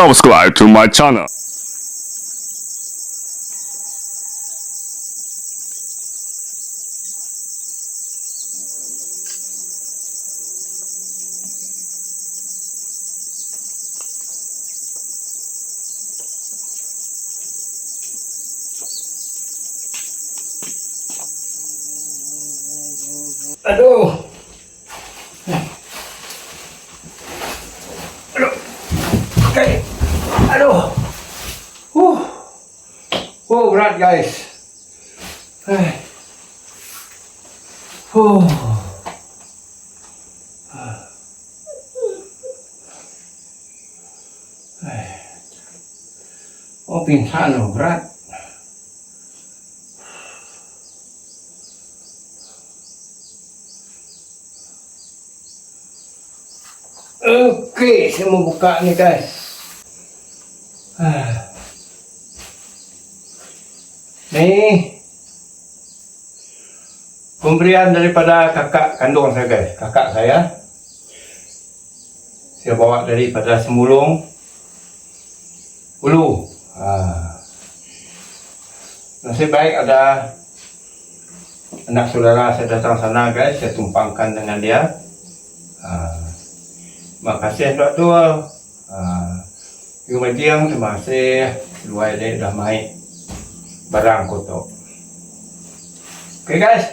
subscribe to my channel. Aduh. Aduh. Oke. Aduh. Oh, berat guys. Huh. Oh, pingsan loh, berat. Oke, saya mau buka nih guys. Nih pemberian daripada kakak kandung saya guys, kakak saya bawa daripada Semulung Ulu. Nasib baik ada anak saudara saya datang sana guys, saya tumpangkan dengan dia. Terima kasih Tuan Tua. Kemudian terima kasih luar dia dah main barang kotor. Oke guys,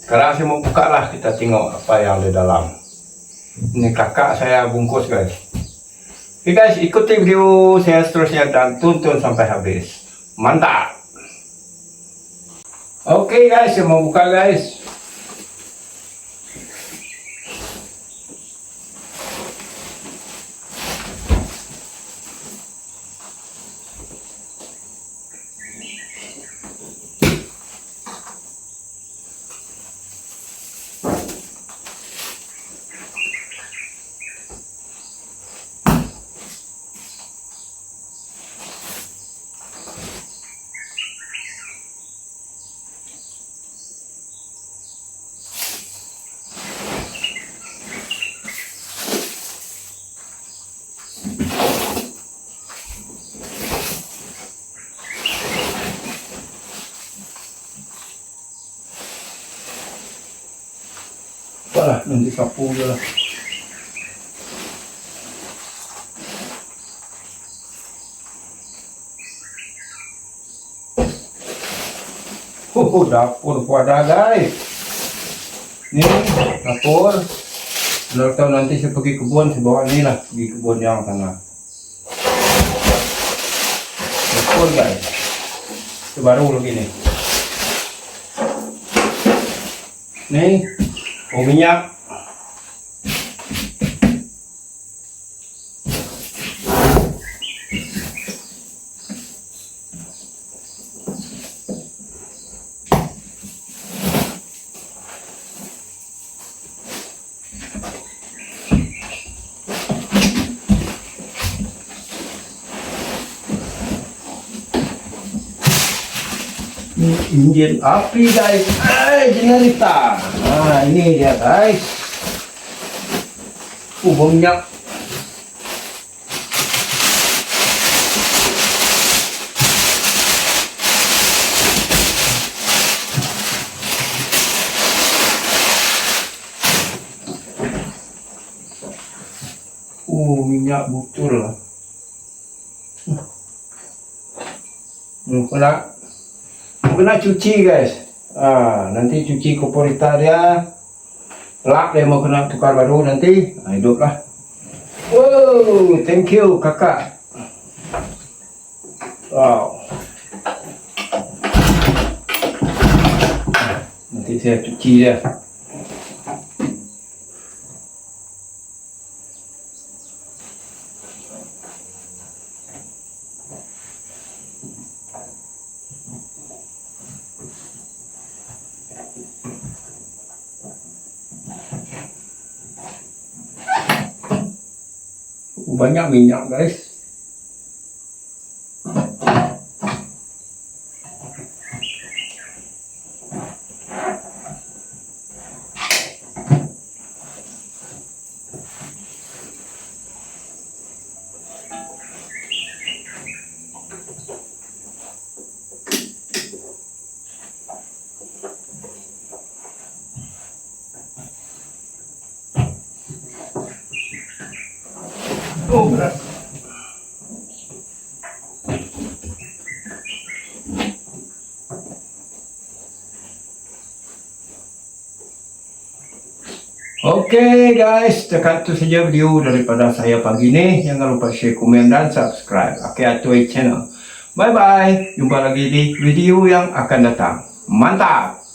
sekarang saya mau buka lah, kita tengok apa yang di dalam. Ini kakak saya bungkus guys. Oke guys, ikuti video saya seterusnya dan tonton sampai habis. Mantap. Oke guys, saya mau buka guys. Lah, nanti sapu je lah. Dapur pun ada guys. Ni dapur. Kalau tahu nanti saya pergi kebun, saya bawa ni lah, pergi kebun yang sana. Dapur guys. Itu baru lagi ni. Ni minyak. Ini injin api guys. Generator. Ini dia guys. Bom minyak. Minyak betul lah. Kena cuci guys. Nanti cuci komporita dia. Lap dia mau kena tukar baru nanti. Hidup lah. Wow, thank you kakak. Wow. Nanti saya cuci dia. Banyak minyak guys. Okay guys, dekat tu saja video daripada saya pagi ni. Jangan lupa share, komen dan subscribe Aki Atoy channel. Bye bye. Jumpa lagi di video yang akan datang. Mantap.